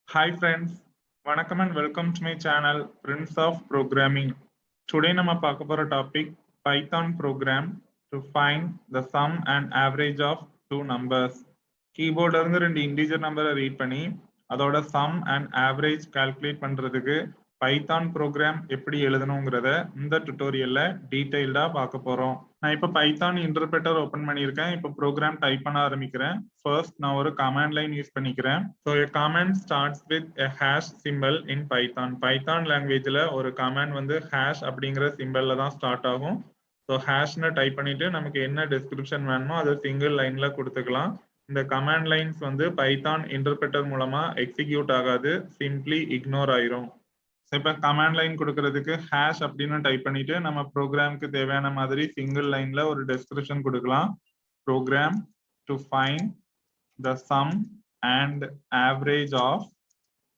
Hi friends, வணக்கம் and welcome to my channel Prince of Programming. Today நம்ம பார்க்க போற topic Python program to find the sum and average of two numbers. கீபோர்ட்ல இருந்து ரெண்டு integer நம்பரை read பண்ணி அதோட sum and average calculate பண்றதுக்கு பைத்தான் ப்ரோக்ராம் எப்படி எழுதணுங்கிறத இந்த டுட்டோரியல்ல டீடைல்டா பார்க்க போறோம். நான் இப்ப பைத்தான் இன்டர்பிரட்டர் ஓபன் பண்ணியிருக்கேன். இப்ப ப்ரோக்ராம் டைப் பண்ண ஆரம்பிக்கிறேன். ஃபர்ஸ்ட் நான் ஒரு கமாண்ட் லைன் யூஸ் பண்ணிக்கிறேன். So a command starts with a hash symbol in Python. Python லாங்குவேஜ்ல ஒரு கமாண்ட் வந்து ஹேஷ் அப்படிங்கிற சிம்பிள்ல தான் ஸ்டார்ட் ஆகும். ஸோ ஹேஷ்னு டைப் பண்ணிட்டு நமக்கு என்ன டிஸ்கிரிப்ஷன் வேணுமோ அதை சிங்கிள் லைன்ல கொடுத்துக்கலாம். இந்த கமாண்ட் லைன்ஸ் வந்து பைத்தான் இன்டர்பிரட்டர் மூலமா எக்ஸிக்யூட் ஆகாது, சிம்பிளி இக்னோர் ஆயிரும். இப்ப கமாண்ட் லைன் கொடுக்கறதுக்கு ஹேஷ் அப்படின்னு டைப் பண்ணிட்டு நம்ம ப்ரோக்ராமுக்கு தேவையான மாதிரி சிங்கிள் லைன்ல ஒரு டெஸ்கிரிப்ஷன் கொடுக்கலாம். Program to find the sum and average of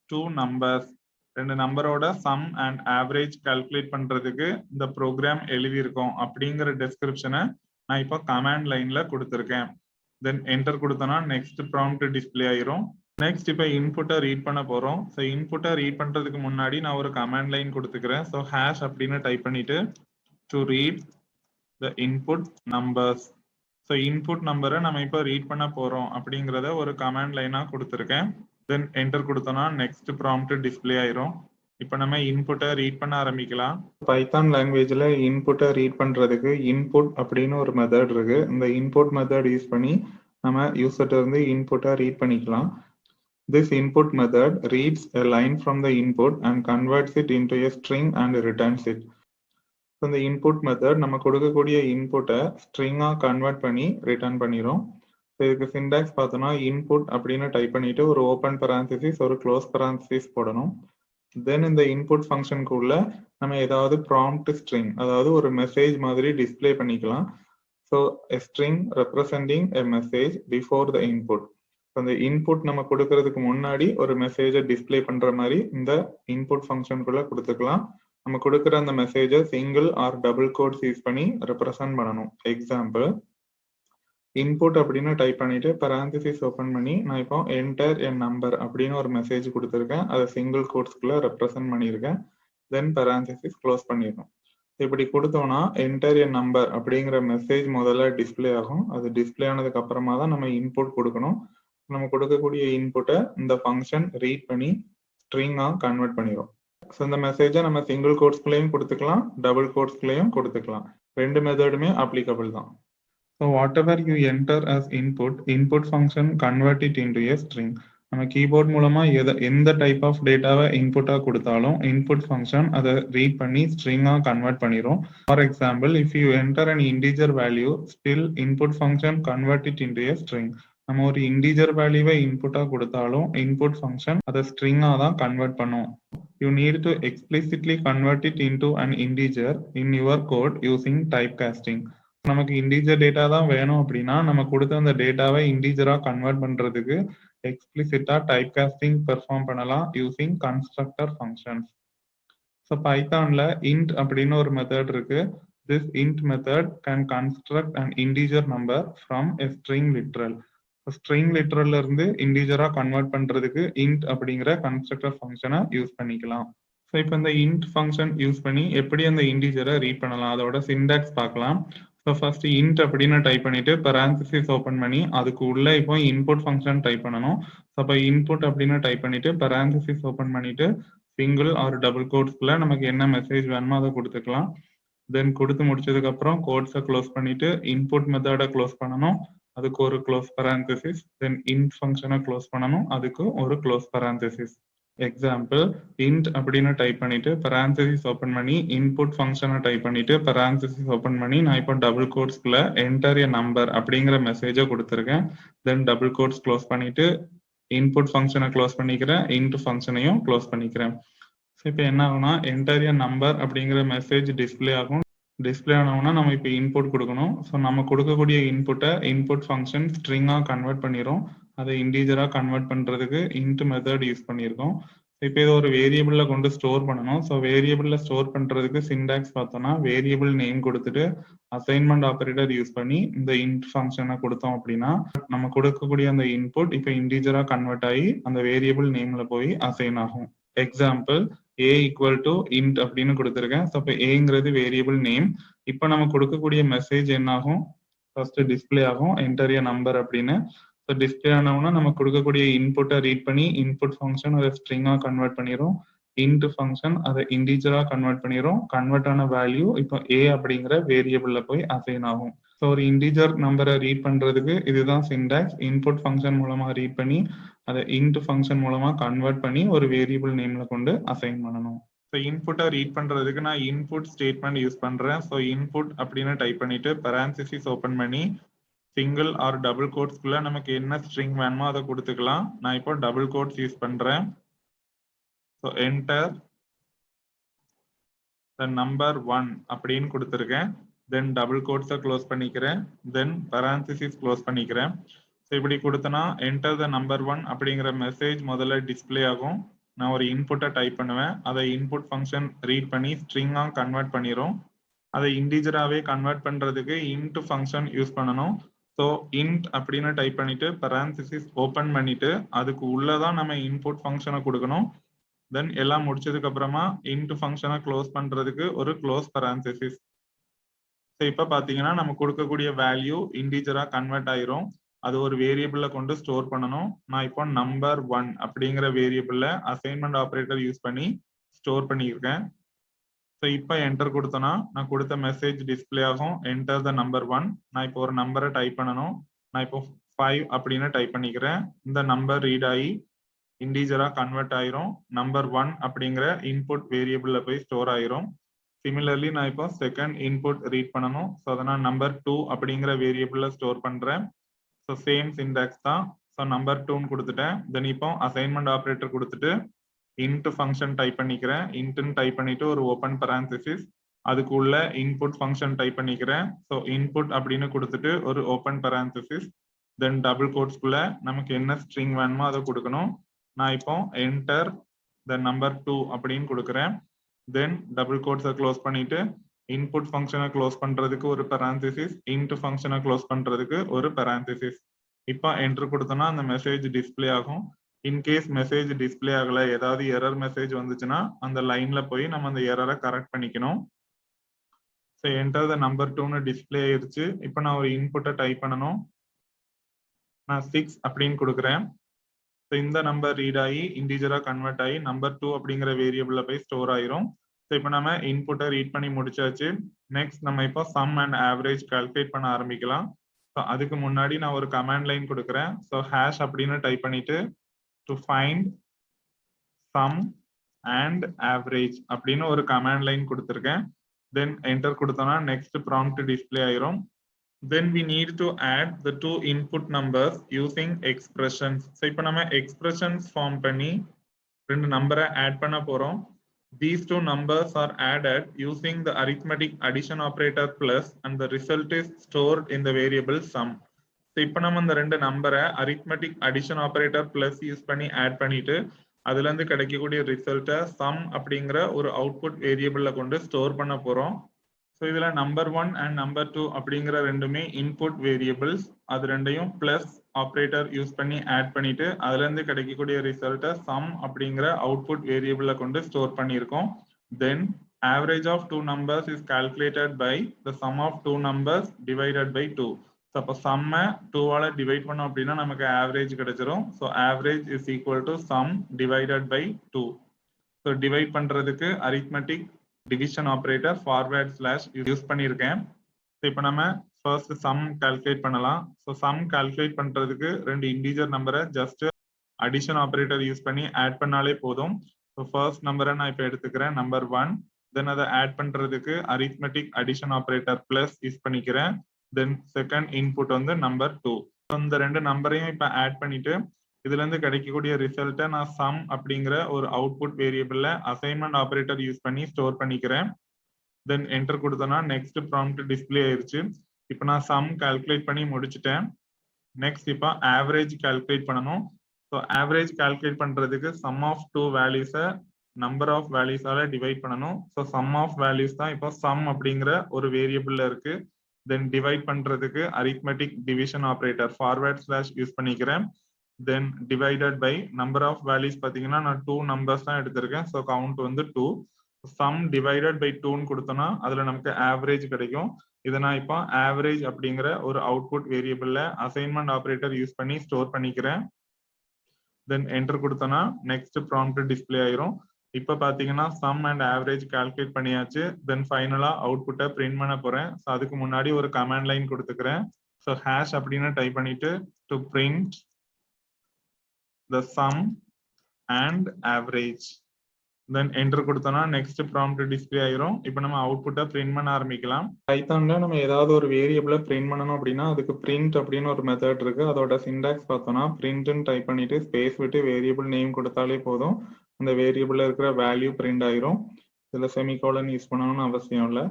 two numbers. ரெண்டு நம்பரோட சம் அண்ட் ஆவரேஜ் கால்குலேட் பண்றதுக்கு இந்த ப்ரோக்ராம் எழுதியிருக்கோம் அப்படிங்கிற டெஸ்கிரிப்ஷனை நான் இப்போ கமாண்ட் லைன்ல கொடுத்துருக்கேன். தென் என்டர் கொடுத்தோம்னா நெக்ஸ்ட் ப்ராம்ப்ட் டிஸ்பிளே ஆயிரும். நெக்ஸ்ட் இப்போ இன்புட்டை ரீட் பண்ண போறோம். ஸோ இன்புட்டை ரீட் பண்றதுக்கு முன்னாடி நான் ஒரு கமாண்ட் லைன் கொடுத்துக்கிறேன். ஸோ ஹேஷ் அப்படின்னு டைப் பண்ணிட்டு to read the input numbers. So input நம்பரை நம்ம இப்போ ரீட் பண்ண போறோம் அப்படிங்கிறத ஒரு கமாண்ட் லைனா கொடுத்துருக்கேன். தென் என்டர் கொடுத்தோம்னா நெக்ஸ்ட் ப்ராம்ப்ட் டிஸ்பிளே ஆயிரும். இப்போ நம்ம இன்புட்டை ரீட் பண்ண ஆரம்பிக்கலாம். பைத்தான் லாங்குவேஜ்ல இன்புட்டை ரீட் பண்றதுக்கு இன்புட் அப்படின்னு ஒரு மெத்தட் இருக்கு. இந்த இன்புட் மெத்தட் யூஸ் பண்ணி நம்ம யூசர்ட்ட இருந்து இன்புட்டை ரீட் பண்ணிக்கலாம். This input method reads a line from the input and converts it into a string and returns it. So இந்த input method நம்ம கொடுக்கக்கூடிய இன்புட்டை ஸ்ட்ரிங்கா கன்வெர்ட் பண்ணி ரிட்டர்ன் பண்ணிரும். ஸோ இதுக்கு சிண்டாக்ஸ் பார்த்தோம்னா இன்புட் அப்படின்னு டைப் பண்ணிட்டு ஒரு ஓப்பன் பரான்சிசிஸ் ஒரு க்ளோஸ் பரான்சிசிஸ் போடணும். தென் இந்த இன்புட் ஃபங்க்ஷனுக்குள்ள நம்ம ஏதாவது ப்ராம்ப்ட் ஸ்ட்ரிங், அதாவது ஒரு மெசேஜ் மாதிரி டிஸ்பிளே பண்ணிக்கலாம். So a string representing a message before the input. அந்த இன்புட் நம்ம கொடுக்கறதுக்கு முன்னாடி ஒரு மெசேஜை டிஸ்பிளே பண்ற மாதிரி இந்த இன்புட் ஃபங்க்ஷனுக்குள்ள கொடுத்துக்கலாம். நம்ம கொடுக்குற அந்த மெசேஜை single or double quotes use பண்ணி ரெப்ரசன்ட் பண்ணணும். எக்ஸாம்பிள் இன்புட் அப்படின்னு டைப் பண்ணிட்டு பரான்சிசிஸ் ஓபன் பண்ணி நான் இப்போ என்டர் என் நம்பர் அப்படின்னு ஒரு மெசேஜ் கொடுத்துருக்கேன். அதை சிங்கிள் கோட்ஸ்குள்ள ரெப்ரசன்ட் பண்ணியிருக்கேன். தென் பரான்சிசிஸ் க்ளோஸ் பண்ணிடணும். இப்படி கொடுத்தோம்னா என்டர் என் நம்பர் அப்படிங்கிற மெசேஜ் முதல்ல டிஸ்பிளே ஆகும். அது டிஸ்பிளே ஆனதுக்கு அப்புறமா தான் நம்ம இன்புட் கொடுக்கணும். நம்ம கொடுக்கக்கூடிய இன்புட்டை இந்த ஃபங்க்ஷன் ரீட் பண்ணி ஸ்ட்ரிங்கா கன்வெர்ட் பண்ணிடும். ஸோ இந்த மெசேஜை நம்ம சிங்கிள் கோட்ஸ்குள்ளேயும் கொடுத்துக்கலாம், டபுள் கோட்ஸ்குள்ளேயும் கொடுத்துக்கலாம். ரெண்டு மெத்தடுமே அப்ளிகபிள் தான். So whatever you enter as input function convert it into a string. நம்ம கீபோர்ட் மூலமா எந்த டைப் ஆஃப் டேட்டாவை இன்புட்டா கொடுத்தாலும் இன்புட் ஃபங்க்ஷன் அதை ரீட் பண்ணி ஸ்ட்ரிங்கா கன்வெர்ட் பண்ணிடும். For example if you enter an integer value still input function convert it into a string. நம்ம ஒரு இன்டிஜர் வேல்யூவை இன்புட்டா கொடுத்தாலும் இன்புட் ஃபங்க்ஷன் அதை ஸ்ட்ரிங்கா தான் கன்வெர்ட் பண்ணும். You need to explicitly convert it into an integer in your code using type casting. நமக்கு integer data தான் வேணும் அப்படின்னா நம்ம கொடுத்த அந்த டேட்டாவை இன்டிஜரா கன்வெர்ட் பண்றதுக்கு எக்ஸ்பிளிசிட்டா டைப் காஸ்டிங் பெர்ஃபார்ம் பண்ணலாம் யூசிங் கன்ஸ்ட்ரக்டர் ஃபங்க்ஷன்ஸ். ஸோ பைத்தான்ல இன்ட் அப்படின்னு ஒரு மெத்தட் இருக்கு. This int method can construct an integer number from a string literal. String லிட்டரல்ல இருந்து இன்டிஜரா கன்வெர்ட் பண்றதுக்கு இன்ட் அப்படிங்கிற கன்ஸ்ட்ரக்டர் ஃபங்க்ஷனை யூஸ் பண்ணிக்கலாம். ஸோ இப்போ இந்த இன்ட் ஃபங்க்ஷன் யூஸ் பண்ணி எப்படி அந்த இன்டிஜரை ரீட் பண்ணலாம் அதோட சிண்டாக்ஸ் பார்க்கலாம். ஸோ ஃபர்ஸ்ட் இன்ட் அப்படின்னு டைப் பண்ணிட்டு பரான்சிசிஸ் ஓப்பன் பண்ணி அதுக்கு உள்ள இப்போ இன்புட் ஃபங்க்ஷன் டைப் பண்ணணும். ஸோ அப்போ இன்புட் அப்படின்னு டைப் பண்ணிட்டு பரான்சிசிஸ் ஓப்பன் பண்ணிட்டு சிங்கிள் ஆர் டபுள் கோட்ஸ்குள்ள நமக்கு என்ன மெசேஜ் வேணுமோ அதை கொடுத்துக்கலாம். தென் கொடுத்து முடிச்சதுக்கு அப்புறம் கோட்ஸை க்ளோஸ் பண்ணிட்டு இன்புட் மெத்தடை க்ளோஸ் பண்ணணும், அதுக்கு ஒரு க்ளோஸ் பரான்சிசிஸ். தென் இன்ட் ஃபங்க்ஷனை க்ளோஸ் பண்ணணும், அதுக்கு ஒரு க்ளோஸ் பரான்சிசிஸ். எக்ஸாம்பிள் இன்ட் அப்படின்னு டைப் பண்ணிட்டு பரான்சிசிஸ் ஓப்பன் பண்ணி இன்புட் ஃபங்க்ஷனை டைப் பண்ணிட்டு பரான்சிசிஸ் ஓப்பன் பண்ணி நான் இப்போ டபுள் கோட்ஸ்குள்ள என்டர் எ நம்பர் அப்படிங்கிற மெசேஜை கொடுத்துருக்கேன். தென் டபுள் கோட்ஸ் க்ளோஸ் பண்ணிட்டு இன்புட் ஃபங்க்ஷனை க்ளோஸ் பண்ணிக்கிறேன், இன்ட் ஃபங்க்ஷனையும் க்ளோஸ் பண்ணிக்கிறேன். ஸோ இப்போ என்ன ஆகும்னா என்டர் எ நம்பர் அப்படிங்கிற மெசேஜ் டிஸ்பிளே ஆகும். டிஸ்பிளே ஆனோம்னா நம்ம இப்போ இன்புட் கொடுக்கணும். ஸோ நம்ம கொடுக்கக்கூடிய இன்புட்டை இன்புட் ஃபங்க்ஷன் ஸ்ட்ரிங்கா கன்வெர்ட் பண்ணிடும். அதை இன்டிஜரா கன்வெர்ட் பண்றதுக்கு இன்ட் மெத்தட் யூஸ் பண்ணியிருக்கோம். இப்போ இது ஒரு வேரியபிள்ல கொண்டு ஸ்டோர் பண்ணணும். ஸோ வேரியபிள்ல ஸ்டோர் பண்றதுக்கு சின்டாக்ஸ் பார்த்தோம்னா வேரியபிள் நேம் கொடுத்துட்டு அசைன்மெண்ட் ஆப்பரேட்டர் யூஸ் பண்ணி இந்த இன்ட் ஃபங்க்ஷனை கொடுத்தோம் அப்படின்னா நம்ம கொடுக்கக்கூடிய அந்த இன்புட் இப்போ இன்டிஜரா கன்வெர்ட் ஆகி அந்த வேரியபிள் நேம்ல போய் அசைன் ஆகும். Example a equal to int அப்படின்னு கொடுத்துருக்கேன். ஸோ இப்போ ஏங்கிறது வேரியபிள் நேம். இப்போ நம்ம கொடுக்கக்கூடிய மெசேஜ் என்ன ஆகும்? ஃபர்ஸ்ட் டிஸ்பிளே ஆகும் என்டர் ஏ நம்பர் அப்படின்னு. ஸோ டிஸ்பிளே ஆனவுன்னா நம்ம கொடுக்கக்கூடிய இன்புட்டை ரீட் பண்ணி இன்புட் ஃபங்க்ஷன் அதை ஸ்ட்ரிங்கா கன்வெர்ட் பண்ணிடும். இன்ட் ஃபங்க்ஷன் அதை இன்டிஜரா கன்வெர்ட் பண்ணிடும். கன்வெர்ட் ஆன வேல்யூ இப்போ a அப்படிங்கிற வேரியபிள்ல போய் அசைன் ஆகும். ஸோ ஒரு இன்டிஜர் நம்பரை ரீட் பண்றதுக்கு இதுதான் சின்டாக்ஸ். இன்புட் ஃபங்க்ஷன் மூலமா ரீட் பண்ணி அதை இன்ட் ஃபங்க்ஷன் மூலமா கன்வெர்ட் பண்ணி ஒரு வேரியபிள் நேம்ல கொண்டு அசைன் பண்ணணும். ஸோ இன்புட்டை ரீட் பண்றதுக்கு நான் இன்புட் ஸ்டேட்மெண்ட் யூஸ் பண்றேன். ஸோ இன்புட் அப்படின்னு டைப் பண்ணிட்டு parenthesis ஓபன் பண்ணி சிங்கிள் ஆர் டபுள் கோட்ஸ்குள்ள நமக்கு என்ன ஸ்ட்ரிங் வேணுமோ அதை கொடுத்துக்கலாம். நான் இப்போ டபுள் கோட்ஸ் யூஸ் பண்றேன். ஸோ என்டர் த நம்பர் 1 அப்படின்னு கொடுத்துருக்கேன். தென் டபுள் கோட்ஸை க்ளோஸ் பண்ணிக்கிறேன். தென் parenthesis க்ளோஸ் பண்ணிக்கிறேன். ஸோ இப்படி கொடுத்தனா என்டர் த நம்பர் 1 அப்படிங்கிற மெசேஜ் முதல்ல டிஸ்பிளே ஆகும். நான் ஒரு இன்புட்டை டைப் பண்ணுவேன். அதை இன்புட் ஃபங்க்ஷன் ரீட் பண்ணி ஸ்ட்ரிங்கா கன்வெர்ட் பண்ணிடும். அதை இன்டிஜராகவே கன்வெர்ட் பண்றதுக்கு இன்ட் ஃபங்க்ஷன் யூஸ் பண்ணணும். ஸோ இன்ட் அப்படின்னு டைப் பண்ணிட்டு parenthesis ஓப்பன் பண்ணிட்டு அதுக்கு உள்ளதான் நம்ம இன்புட் ஃபங்க்ஷனை கொடுக்கணும். தென் எல்லாம் முடிச்சதுக்கு அப்புறமா இன்ட் ஃபங்க்ஷனை க்ளோஸ் பண்றதுக்கு ஒரு க்ளோஸ் parenthesis. ஸோ இப்போ பார்த்தீங்கன்னா நம்ம கொடுக்கக்கூடிய வேல்யூ இன்டிஜரா கன்வெர்ட் ஆயிரும். அது ஒரு வேரியபிள்ல கொண்டு ஸ்டோர் பண்ணணும். நான் இப்போ நம்பர் 1 அப்படிங்கிற வேரியபிள்ல அசைன்மெண்ட் ஆப்பரேட்டர் யூஸ் பண்ணி ஸ்டோர் பண்ணியிருக்கேன். ஸோ இப்போ என்டர் கொடுத்தோன்னா நான் கொடுத்த மெசேஜ் டிஸ்பிளே ஆகும். Enter the number 1. நான் இப்போ ஒரு நம்பரை டைப் பண்ணணும். நான் இப்போ 5 அப்படின்னு டைப் பண்ணிக்கிறேன். இந்த நம்பர் ரீட் ஆகி இன்டிஜரா கன்வெர்ட் ஆயிரும். நம்பர் 1 அப்படிங்கிற இன்புட் வேரியபிள்ல போய் ஸ்டோர் ஆயிரும். சிமிலர்லி நான் இப்போ செகண்ட் இன்புட் ரீட் பண்ணணும். ஸோ அதை நான் நம்பர் 2 அப்படிங்கிற வேரியபிள்ல ஸ்டோர் பண்றேன். ஸோ சேம் சின்டாக்ஸ் தான். ஸோ நம்பர் 2ன்னு கொடுத்துட்டேன். தென் இப்போ அசைன்மெண்ட் ஆப்பரேட்டர் கொடுத்துட்டு இன்ட் ஃபங்க்ஷன் டைப் பண்ணிக்கிறேன். இன்ட்னு டைப் பண்ணிட்டு ஒரு ஓப்பன் parenthesis அதுக்கு உள்ள இன்புட் ஃபங்க்ஷன் டைப் பண்ணிக்கிறேன். ஸோ இன்புட் அப்படின்னு கொடுத்துட்டு ஒரு ஓப்பன் parenthesis தென் டபுள் கோட்ஸ்குள்ள நமக்கு என்ன ஸ்ட்ரிங் வேணுமோ அதை கொடுக்கணும். நான் இப்போ என்டர் த நம்பர் 2 அப்படின்னு கொடுக்குறேன். தென் டபுள் கோட்ஸை க்ளோஸ் பண்ணிட்டு இன்புட் ஃபங்க்ஷனை க்ளோஸ் பண்றதுக்கு ஒரு parenthesis இன்ட் ஃபங்க்ஷனை க்ளோஸ் பண்றதுக்கு ஒரு parenthesis. இப்போ என்டர் கொடுத்தோம்னா அந்த மெசேஜ் டிஸ்பிளே ஆகும். இன்கேஸ் மெசேஜ் டிஸ்பிளே ஆகல ஏதாவது எரர் மெசேஜ் வந்துச்சுன்னா அந்த லைன்ல போய் நம்ம அந்த எரரை கரெக்ட் பண்ணிக்கணும். ஸோ என்டர் த நம்பர் 2ன்னு டிஸ்பிளே ஆயிருச்சு. இப்போ நான் ஒரு இன்புட்டை டைப் பண்ணணும். நான் 6 அப்படின்னு கொடுக்குறேன். ஸோ இந்த நம்பர் ரீட் ஆகி இன்டிஜரா கன்வெர்ட் ஆகி நம்பர் 2 அப்படிங்கிற வேரியபிள்ல போய் ஸ்டோர் ஆயிரும். ஸோ இப்போ நம்ம இன்புட்டை ரீட் பண்ணி முடிச்சாச்சு. நெக்ஸ்ட் நம்ம இப்போ சம் அண்ட் ஆவரேஜ் கால்குலேட் பண்ண ஆரம்பிக்கலாம். ஸோ அதுக்கு முன்னாடி நான் ஒரு கமாண்ட் லைன் கொடுக்குறேன். ஸோ ஹேஷ் அப்படின்னு டைப் பண்ணிட்டு to find sum and average அப்படின்னு ஒரு கமாண்ட் லைன் கொடுத்துருக்கேன். தென் என்டர் கொடுத்தோம்னா நெக்ஸ்ட் ப்ராம்ப்ட் டிஸ்பிளே ஆயிரும். then we need to add the two input numbers using expressions. So இப்போ நம்ம expressions ஃபார்ம் பண்ணி ரெண்டு நம்பரை ஆட் பண்ண போறோம். these two numbers are added using the arithmetic addition operator plus and the result is stored in the variable sum. இப்போ நம்ம இந்த ரெண்டு நம்பரை arithmetic addition operator plus use பண்ணி ஆட் பண்ணிட்டு அதுல இருந்து கிடைக்கக்கூடிய ரிசல்ட்டை சம் அப்படிங்கிற ஒரு அவுட்புட் வேரியபிள்ல கொண்டு ஸ்டோர் பண்ண போறோம். ஸோ இதுல நம்பர் 1 அண்ட் நம்பர் 2 அப்படிங்கிற ரெண்டுமே இன்புட் வேரியபிள்ஸ். அது ரெண்டையும் பிளஸ் ஆபரேட்டர் யூஸ் பண்ணி ஆட் பண்ணிட்டு அதுல இருந்து கிடைக்கக்கூடிய ரிசல்ட்டை சம் அப்படிங்கிற அவுட்புட் வேரியபிள்ல கொண்டு ஸ்டோர் பண்ணியிருக்கோம். Then average of 2 numbers is calculated by the sum of 2 numbers divided by 2. அப்போ சம்மை 2ஆல டிவைட் பண்ணோம் அப்படின்னா நமக்கு ஆவரேஜ் கிடைச்சிரும். So average is equal to sum divided by 2. So divide பண்றதுக்கு arithmetic division operator forward slash use பண்ணியிருக்கேன். So இப்போ நம்ம first sum calculate பண்ணலாம். ஸோ சம் கால்குலேட் பண்றதுக்கு ரெண்டு இன்டிஜர் நம்பரை ஜஸ்ட் அடிஷன் ஆபரேட்டர் யூஸ் பண்ணி ஆட் பண்ணாலே போதும். ஸோ ஃபர்ஸ்ட் நம்பரை நான் இப்போ எடுத்துக்கிறேன் நம்பர் 1. தென் அதை ஆட் பண்றதுக்கு arithmetic addition operator plus use பண்ணிக்கிறேன். தென் செகண்ட் இன்புட் வந்து நம்பர் 2. இந்த ரெண்டு நம்பரையும் இப்போ ஆட் பண்ணிட்டு இதுல இருந்து கிடைக்கக்கூடிய ரிசல்ட்டை நான் சம் அப்படிங்கிற ஒரு அவுட்புட் வேரியபிள்ல அசைன்மெண்ட் ஆபரேட்டர் யூஸ் பண்ணி ஸ்டோர் பண்ணிக்கிறேன். தென் என்டர் கொடுத்தோன்னா நெக்ஸ்ட் ப்ராம்ப்ட் டிஸ்பிளே ஆயிருச்சு. இப்போ நான் சம் கால்குலேட் பண்ணி முடிச்சுட்டேன். நெக்ஸ்ட் இப்போ ஆவரேஜ் கால்குலேட் பண்ணணும். ஸோ ஆவரேஜ் கால்குலேட் பண்றதுக்கு சம் ஆஃப் டூ வேல்யூஸை நம்பர் ஆஃப் வேல்யூஸால டிவைட் பண்ணணும். ஸோ சம் ஆஃப் வேல்யூஸ் தான் இப்போ சம் அப்படிங்கிற ஒரு வேரியபிள்ல இருக்கு. தென் டிவைட் பண்றதுக்கு arithmetic division operator forward slash use பண்ணிக்கிறேன். Then divided by number of values பார்த்தீங்கன்னா நான் 2 நம்பர்ஸ் தான் எடுத்திருக்கேன். ஸோ கவுண்ட் வந்து 2. சம் டிவைடட் பை 2ன்னு கொடுத்தோம்னா அதுல நமக்கு ஆவரேஜ் கிடைக்கும். இதை நான் இப்போ ஆவரேஜ் அப்படிங்கிற ஒரு அவுட்புட் வேரியபிள்ல அசைன்மெண்ட் ஆப்ரேட்டர் யூஸ் பண்ணி ஸ்டோர் பண்ணிக்கிறேன். தென் என்டர் கொடுத்தோம்னா நெக்ஸ்ட் ப்ராம்ப்ட் டிஸ்பிளே ஆயிரும். இப்போ பாத்தீங்கன்னா சம் அண்ட் ஆவரேஜ் கால்குலேட் பண்ணியாச்சு. தென் ஃபைனலா அவுட்புட்டை பிரிண்ட் பண்ண போறேன். ஸோ அதுக்கு முன்னாடி ஒரு கமாண்ட் லைன் கொடுத்துக்கிறேன். ஸோ ஹேஷ் அப்படின்னு டைப் பண்ணிட்டு to print the sum and average. Then enter கொடுத்தோம்னா நெக்ஸ்ட் ப்ராம்ப்ட் டிஸ்பிளே ஆயிரும். இப்போ நம்ம அவுட்புட்டை பிரிண்ட் பண்ண ஆரம்பிக்கலாம். பைத்தான்ல நம்ம ஏதாவது ஒரு வேரியபிளை பிரிண்ட் பண்ணணும் அப்படின்னா அதுக்கு பிரிண்ட் அப்படின்னு ஒரு மெத்தட் இருக்கு. அதோட சிண்டாக்ஸ் பார்த்தோம்னா பிரிண்ட்னு டைப் பண்ணிட்டு ஸ்பேஸ் விட்டு வேரியபிள் நேம் கொடுத்தாலே போதும். அந்த வேரியபிள்ல இருக்கிற வேல்யூ பிரிண்ட் ஆயிரும். இதுல செமிகோலன் யூஸ் பண்ணணும்னு அவசியம் இல்லை.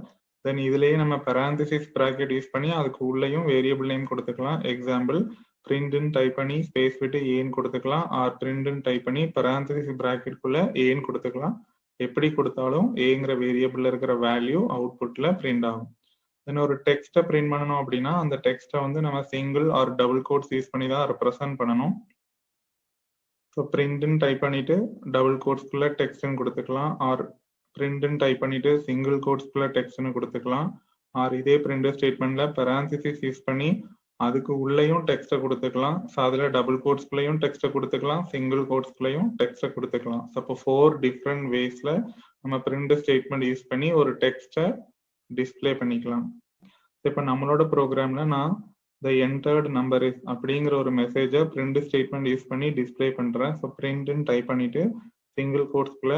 தென் இதுலயே நம்ம பெராந்திசிஸ் பிராக்கெட் யூஸ் பண்ணி அதுக்கு உள்ளேயும் வேரியபிள் நேம் கொடுத்துக்கலாம். எக்ஸாம்பிள் பிரிண்ட்னு டைப் பண்ணி ஸ்பேஸ் விட்டு ஏன்னு கொடுத்துக்கலாம். ஆர் பிரிண்ட்னு டைப் பண்ணி பெராந்திசிஸ் பிராக்கெட்குள்ள ஏன்னு கொடுத்துக்கலாம். எப்படி கொடுத்தாலும் ஏங்கிற வேரியபிள்ல இருக்கிற வேல்யூ அவுட்புட்ல பிரிண்ட் ஆகும். தென் ஒரு டெக்ஸ்ட்டை பிரிண்ட் பண்ணணும் அப்படின்னா அந்த டெக்ஸ்ட்டை வந்து நம்ம single or double quotes use பண்ணி தான் ரெப்ரசன்ட் பண்ணணும். ஸோ பிரிண்ட்னு டைப் பண்ணிட்டு டபுள் கோட்ஸ்குள்ள டெக்ஸ்ட்னு கொடுத்துக்கலாம். ஆர் பிரிண்ட்னு டைப் பண்ணிட்டு சிங்கிள் கோட்ஸ்குள்ள டெக்ஸ்ட்னு கொடுத்துக்கலாம். ஆர் இதே பிரிண்ட் ஸ்டேட்மெண்ட்ல பெராந்திசிஸ் யூஸ் பண்ணி அதுக்கு உள்ளேயும் டெக்ஸ்ட்டை கொடுத்துக்கலாம். ஸோ அதில் டபுள் கோட்ஸ்குள்ளேயும் டெக்ஸ்ட்டை கொடுத்துக்கலாம், சிங்கிள் கோட்ஸ்குள்ளேயும் டெக்ஸ்ட்டை கொடுத்துக்கலாம். ஸோ அப்போ 4 டிஃப்ரெண்ட் வேஸ்ல நம்ம பிரிண்ட் ஸ்டேட்மெண்ட் யூஸ் பண்ணி ஒரு டெக்ஸ்ட்டை டிஸ்பிளே பண்ணிக்கலாம். இப்போ நம்மளோட ப்ரோக்ராம்ல நான் த என்டர்டு நம்பர் இஸ் அப்படிங்கிற ஒரு மெசேஜை பிரிண்ட் ஸ்டேட்மெண்ட் யூஸ் பண்ணி டிஸ்பிளே பண்றேன். ஸோ பிரிண்ட்னு டைப் பண்ணிட்டு சிங்கிள் கோட்ஸ்குள்ள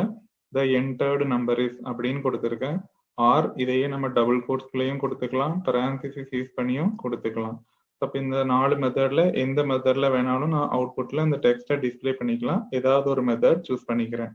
த என்டர்டு நம்பர் இஸ் அப்படின்னு கொடுத்துருக்கேன். ஆர் இதையே நம்ம டபுள் கோட்ஸ்குள்ளேயும் கொடுத்துக்கலாம், பெராந்திசிஸ் யூஸ் பண்ணியும் கொடுத்துக்கலாம். அப்போ இந்த 4 மெத்தட்ல எந்த மெத்தட்ல வேணாலும் நான் அவுட்புட்ல இந்த டெக்ஸ்ட்டை டிஸ்பிளே பண்ணிக்கலாம். ஏதாவது ஒரு மெத்தட் சூஸ் பண்ணிக்கிறேன்.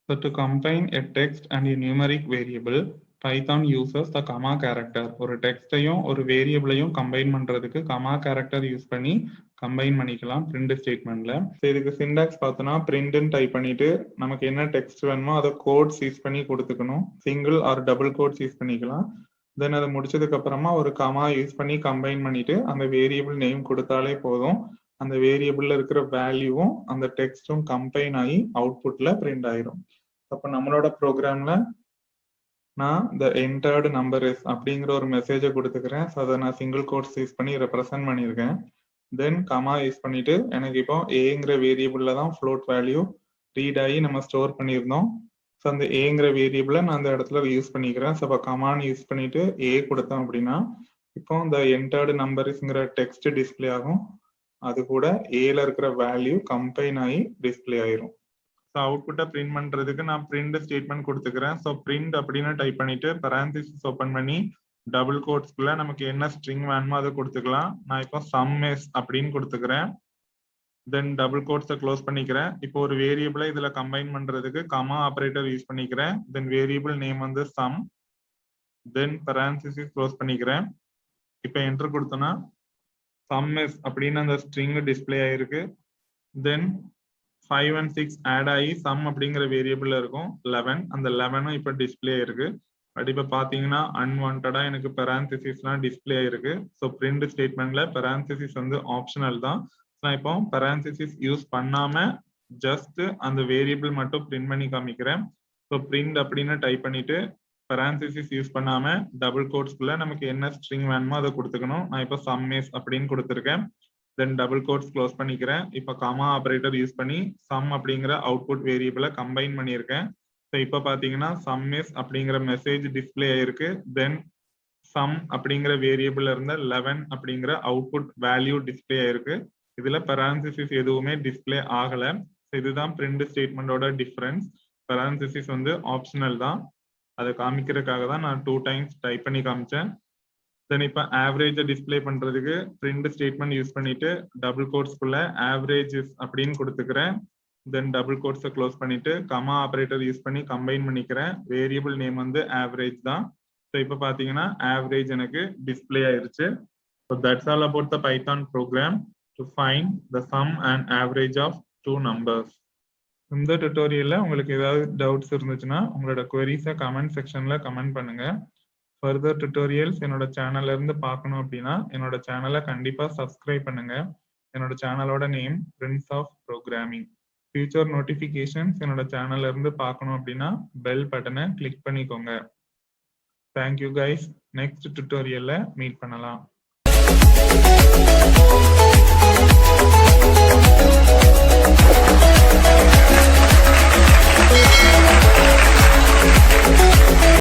So to combine a text and a numeric variable, Python uses the comma character. ஒரு டெக்ஸ்டையும் ஒரு வேரியபிளையும் கம்பைன் பண்றதுக்கு கமா கேரக்டர் யூஸ் பண்ணி கம்பைன் பண்ணிக்கலாம் பிரிண்ட் ஸ்டேட்மெண்ட்ல. இதுக்கு சிண்டாக்ஸ் பார்த்தோம்னா பிரிண்ட்னு டைப் பண்ணிட்டு நமக்கு என்ன டெக்ஸ்ட் வேணுமோ அதை கோட்ஸ் யூஸ் பண்ணி கொடுத்துக்கணும். Single or double quotes use பண்ணிக்கலாம். தென் அதை முடிச்சதுக்கு அப்புறமா ஒரு கமா யூஸ் பண்ணி கம்பைன் பண்ணிட்டு அந்த வேரியபிள் நேம் கொடுத்தாலே போதும். அந்த வேரியபிள்ல இருக்கிற வேல்யூவும் அந்த டெக்ஸ்டும் கம்பைன் ஆகி அவுட்புட்ல பிரிண்ட் ஆயிரும். அப்ப நம்மளோட ப்ரோக்ராம்ல நான் த என்டர்டு நம்பர் இஸ் அப்படிங்கிற ஒரு மெசேஜை கொடுத்துக்கிறேன். ஸோ அதை நான் சிங்கிள் கோட்ஸ் யூஸ் பண்ணி ரெப்ரசன்ட் பண்ணியிருக்கேன். தென் கமா யூஸ் பண்ணிட்டு எனக்கு இப்போ ஏங்கிற வேரியபிள்ல தான் ஃப்ளோட் வேல்யூ ரீட் ஆகி நம்ம ஸ்டோர் பண்ணியிருந்தோம். ஸோ அந்த ஏங்கிற வேரியபிளை நான் அந்த இடத்துல யூஸ் பண்ணிக்கிறேன். ஸோ இப்போ கமான் யூஸ் பண்ணிட்டு ஏ கொடுத்தோம் அப்படின்னா இப்போ இந்த என்டர்டு நம்பர்ஸ்ங்கிற டெக்ஸ்ட் டிஸ்பிளே ஆகும். அது கூட ஏல இருக்கிற வேல்யூ கம்பைன் ஆகி டிஸ்பிளே ஆயிரும். ஸோ அவுட்புட்டை பிரிண்ட் பண்றதுக்கு நான் பிரிண்ட் ஸ்டேட்மெண்ட் கொடுத்துக்கிறேன். ஸோ பிரிண்ட் அப்படின்னு டைப் பண்ணிட்டு பெராந்திசிஸ் ஓப்பன் பண்ணி டபுள் கோட்ஸ்குள்ள நமக்கு என்ன ஸ்ட்ரிங் வேணுமோ அதை கொடுத்துக்கலாம். நான் இப்போ சம் எஸ் அப்படின்னு கொடுத்துக்கிறேன். தென் டபுள் கோட்ஸை க்ளோஸ் பண்ணிக்கிறேன். இப்போ ஒரு வேரியபிளை இதுல கம்பைன் பண்றதுக்கு கமா ஆப்ரேட்டர் யூஸ் பண்ணிக்கிறேன். தென் வேரியபிள் நேம் வந்து சம். தென் பெராந்திசிஸ் க்ளோஸ் பண்ணிக்கிறேன். இப்போ என்டர் கொடுத்தோம்னா சம் எஸ் அப்படின்னு அந்த ஸ்ட்ரிங் டிஸ்பிளே ஆயிருக்கு. தென் 5 and 6 ஆட் ஆகி சம் அப்படிங்கிற வேரியபிள்ல இருக்கும் 11. அந்த 11 இப்போ டிஸ்பிளே ஆயிருக்கு. பட் இப்போ பாத்தீங்கன்னா அன்வான்டா எனக்கு பெராந்திசிஸ்லாம் டிஸ்பிளே ஆயிருக்கு. ஸோ பிரிண்ட் ஸ்டேட்மெண்ட்ல பெராந்திசிஸ் வந்து ஆப்ஷனல் தான். நான் இப்போ பெராந்திசிஸ் யூஸ் பண்ணாம ஜஸ்ட் அந்த வேரியபிள் மட்டும் பிரிண்ட் பண்ணி காமிக்கிறேன். ஸோ பிரிண்ட் அப்படின்னு டைப் பண்ணிட்டு பெராந்திசிஸ் யூஸ் பண்ணாம டபுள் கோட்ஸ்குள்ள நமக்கு என்ன ஸ்ட்ரிங் வேணுமோ அதை கொடுத்துக்கணும். நான் இப்போ சம் எஸ் அப்படின்னு கொடுத்துருக்கேன். தென் டபுள் கோட்ஸ் க்ளோஸ் பண்ணிக்கிறேன். இப்போ கமா ஆப்ரேட்டர் யூஸ் பண்ணி சம் அப்படிங்கிற அவுட்புட் வேரியபிளை கம்பைன் பண்ணியிருக்கேன். ஸோ இப்போ பார்த்தீங்கன்னா சம் எஸ் அப்படிங்கிற மெசேஜ் டிஸ்பிளே ஆயிருக்கு. தென் சம் அப்படிங்கிற வேரியபிள் இருந்த 11 அப்படிங்கிற அவுட்புட் வேல்யூ டிஸ்பிளே ஆயிருக்கு. இதுல பெராந்திசிஸ் எதுவுமே டிஸ்பிளே ஆகல. இதுதான் பிரிண்ட் ஸ்டேட்மெண்டோட டிஃபரன்ஸ். பெராந்திசிஸ் வந்து ஆப்ஷனல் தான். அதை காமிக்கிறதுக்காக தான் நான் 2 times டைப் பண்ணி காமிச்சேன். தென் இப்போ ஆவரேஜை டிஸ்பிளே பண்றதுக்கு பிரிண்ட் ஸ்டேட்மெண்ட் யூஸ் பண்ணிட்டு டபுள் கோட்ஸ்குள்ள ஆவரேஜஸ் அப்படின்னு கொடுத்துக்கிறேன். தென் டபுள் கோட்ஸை க்ளோஸ் பண்ணிட்டு கமா ஆப்ரேட்டர் யூஸ் பண்ணி கம்பைன் பண்ணிக்கிறேன். வேரியபிள் நேம் வந்து ஆவரேஜ் தான். ஸோ இப்போ பார்த்தீங்கன்னா ஆவரேஜ் எனக்கு டிஸ்பிளே ஆயிருச்சு. So that's all about the Python program to find the sum and average of two numbers. இந்த tutorialல உங்களுக்கு ஏதாவது doubts இருந்துச்சுன்னா உங்களோட queries-அ comment sectionல comment பண்ணுங்க. Further tutorials என்னோட சேனல்ல இருந்து பார்க்கணும் அப்படின்னா என்னோட சேனலை கண்டிப்பா subscribe பண்ணுங்க. என்னோட சேனலோட name Prince of Programming. Future notifications என்னோட சேனல்ல இருந்து பார்க்கணும் அப்படின்னா bell பட்டனை click பண்ணிக்கோங்க. Thank you guys. Next tutorialல meet பண்ணலாம்.